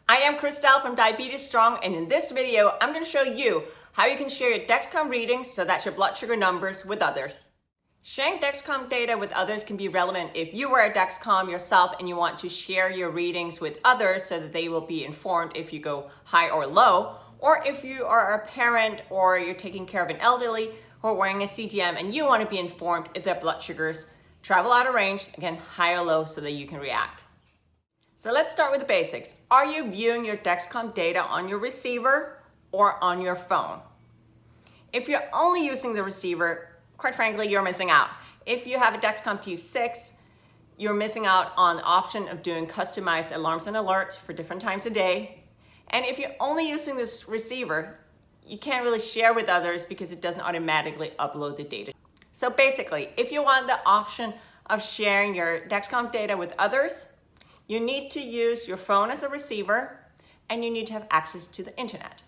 I am Christelle from Diabetes Strong, and in this video, I'm going to show you how you can share your Dexcom readings, so that's your blood sugar numbers, with others. Sharing Dexcom data with others can be relevant if you wear a Dexcom yourself and you want to share your readings with others so that they will be informed if you go high or low, or if you are a parent or you're taking care of an elderly who are wearing a CGM and you want to be informed if their blood sugars travel out of range, again, high or low, so that you can react. So let's start with the basics. Are you viewing your Dexcom data on your receiver or on your phone? If you're only using the receiver, quite frankly, you're missing out. If you have a Dexcom T6, you're missing out on the option of doing customized alarms and alerts for different times a day. And if you're only using this receiver, you can't really share with others because it doesn't automatically upload the data. So basically, if you want the option of sharing your Dexcom data with others, you need to use your phone as a receiver and you need to have access to the internet.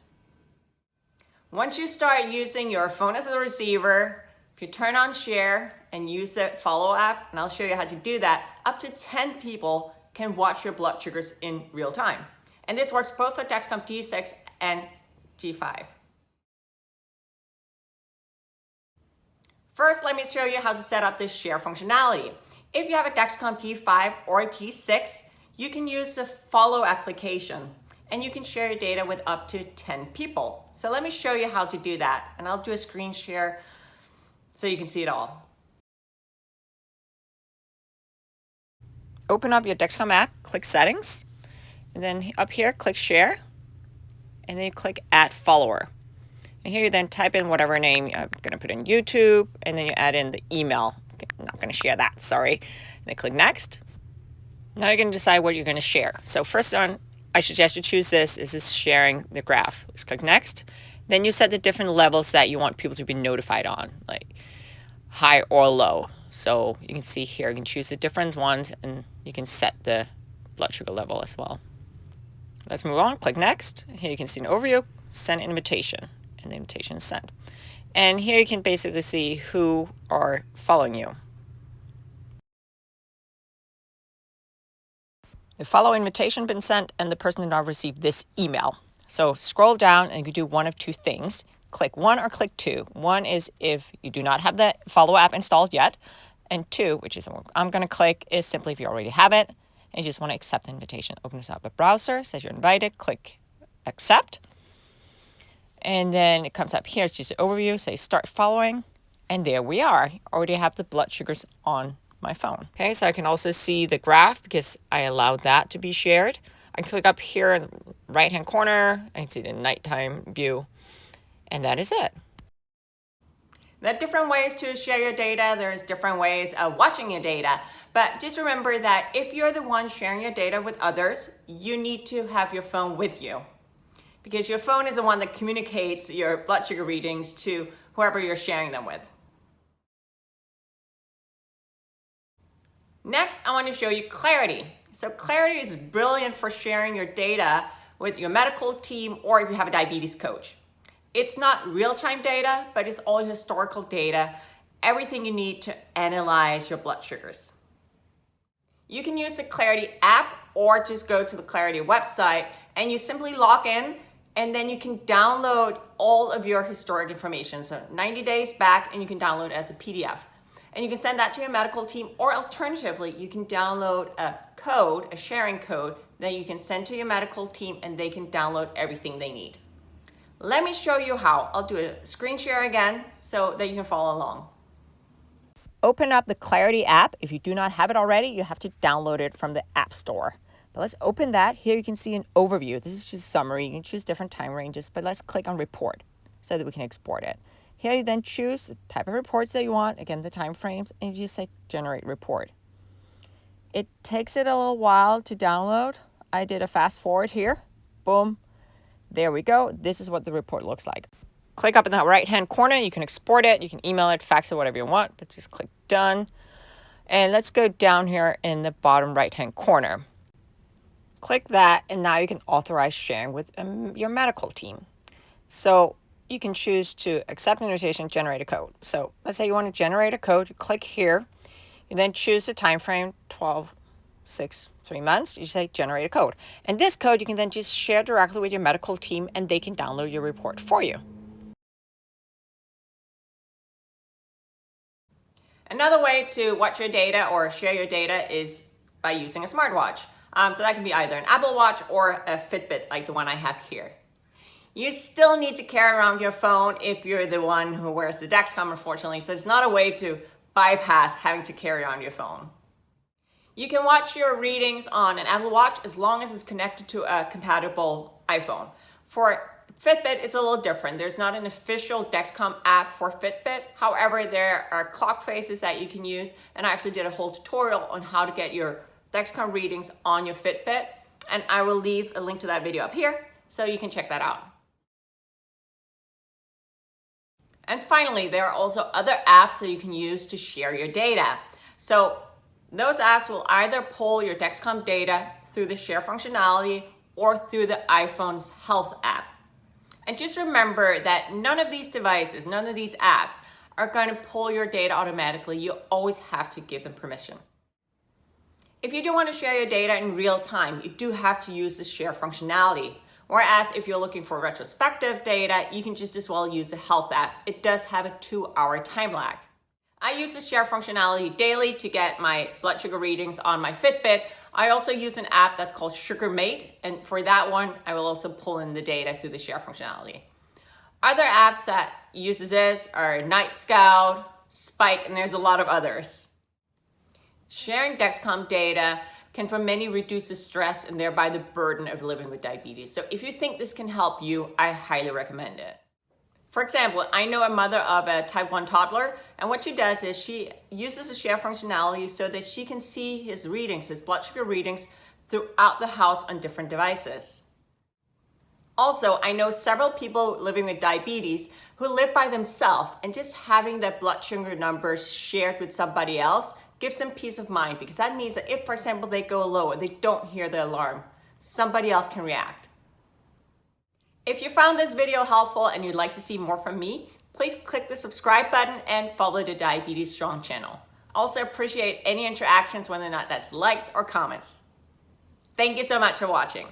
Once you start using your phone as a receiver, if you turn on share and use the Follow app, and I'll show you how to do that, up to 10 people can watch your blood sugars in real time. And this works both for Dexcom T6 and G5. First, let me show you how to set up this share functionality. If you have a Dexcom T5 or a T6, you can use the Follow application and you can share your data with up to 10 people. So let me show you how to do that, and I'll do a screen share so you can see it all. Open up your Dexcom app, click Settings, and then up here, click Share, and then you click Add Follower. And here you then type in whatever name. I'm going to put in YouTube, and then you add in the email. Okay, I'm not going to share that, sorry. And then click Next. Now you're going to decide what you're going to share. So first on, I suggest you choose this. Is this sharing the graph? Let's click Next. Then you set the different levels that you want people to be notified on, like high or low. So you can see here, you can choose the different ones and you can set the blood sugar level as well. Let's move on, click Next. Here you can see an overview, send an invitation, and the invitation is sent. And here you can basically see who are following you. The follow invitation been sent and the person did not receive this email. So scroll down and you can do one of two things. Click 1 or click 2. 1 is if you do not have the Follow app installed yet. And 2, which is what I'm going to click, is simply if you already have it and you just want to accept the invitation. Open this up a browser, says you're invited, click Accept. And then it comes up here, it's just an overview, say Start Following. And there we are. I already have the blood sugars on my phone. Okay, so I can also see the graph because I allowed that to be shared. I can click up here in the right-hand corner. I can see the nighttime view. And that is it. There are different ways to share your data. There's different ways of watching your data. But just remember that if you're the one sharing your data with others, you need to have your phone with you, because your phone is the one that communicates your blood sugar readings to whoever you're sharing them with. Next, I want to show you Clarity. So Clarity is brilliant for sharing your data with your medical team or if you have a diabetes coach. It's not real-time data, but it's all historical data, everything you need to analyze your blood sugars. You can use the Clarity app or just go to the Clarity website and you simply log in, and then you can download all of your historic information. So 90 days back, and you can download it as a PDF. And you can send that to your medical team, or alternatively, you can download a code, a sharing code, that you can send to your medical team and they can download everything they need. Let me show you how. I'll do a screen share again so that you can follow along. Open up the Clarity app. If you do not have it already, you have to download it from the App Store. But let's open that. Here you can see an overview. This is just a summary. You can choose different time ranges, but let's click on Report so that we can export it. Here you then choose the type of reports that you want, again, the time frames, and you just say Generate Report. It takes it a little while to download. I did a fast forward here. Boom. There we go. This is what the report looks like. Click up in the right-hand corner. You can export it. You can email it, fax it, whatever you want, but just click Done. And let's go down here in the bottom right-hand corner. Click that, and now you can authorize sharing with your medical team. So you can choose to accept an invitation, generate a code. So let's say you want to generate a code, click here. You then choose the time frame, 12 3 months, you say generate a code. And this code you can then just share directly with your medical team and they can download your report for you. Another way to watch your data or share your data is by using a smartwatch. So that can be either an Apple Watch or a Fitbit like the one I have here. You still need to carry around your phone if you're the one who wears the Dexcom, unfortunately, so it's not a way to bypass having to carry on your phone. You can watch your readings on an Apple Watch as long as it's connected to a compatible iPhone. For Fitbit, it's a little different. There's not an official Dexcom app for Fitbit. However, there are clock faces that you can use, and I actually did a whole tutorial on how to get your Dexcom readings on your Fitbit, and I will leave a link to that video up here so you can check that out. And finally, there are also other apps that you can use to share your data. So those apps will either pull your Dexcom data through the share functionality or through the iPhone's health app. And just remember that none of these devices, none of these apps are going to pull your data automatically. You always have to give them permission. If you do want to share your data in real time, you do have to use the share functionality. Whereas if you're looking for retrospective data, you can just as well use the health app. It does have a 2-hour time lag. I use the share functionality daily to get my blood sugar readings on my Fitbit. I also use an app that's called Sugarmate, and for that one, I will also pull in the data through the share functionality. Other apps that uses this are Nightscout, Spike, and there's a lot of others. Sharing Dexcom data can for many reduce the stress and thereby the burden of living with diabetes. So if you think this can help you, I highly recommend it. For example, I know a mother of a type 1 toddler, and what she does is she uses the share functionality so that she can see his readings, his blood sugar readings, throughout the house on different devices. Also, I know several people living with diabetes who live by themselves, and just having their blood sugar numbers shared with somebody else gives them peace of mind, because that means that if, for example, they go low and they don't hear the alarm, somebody else can react. If you found this video helpful and you'd like to see more from me, please click the subscribe button and follow the Diabetes Strong channel. I also appreciate any interactions, whether or not that's likes or comments. Thank you so much for watching.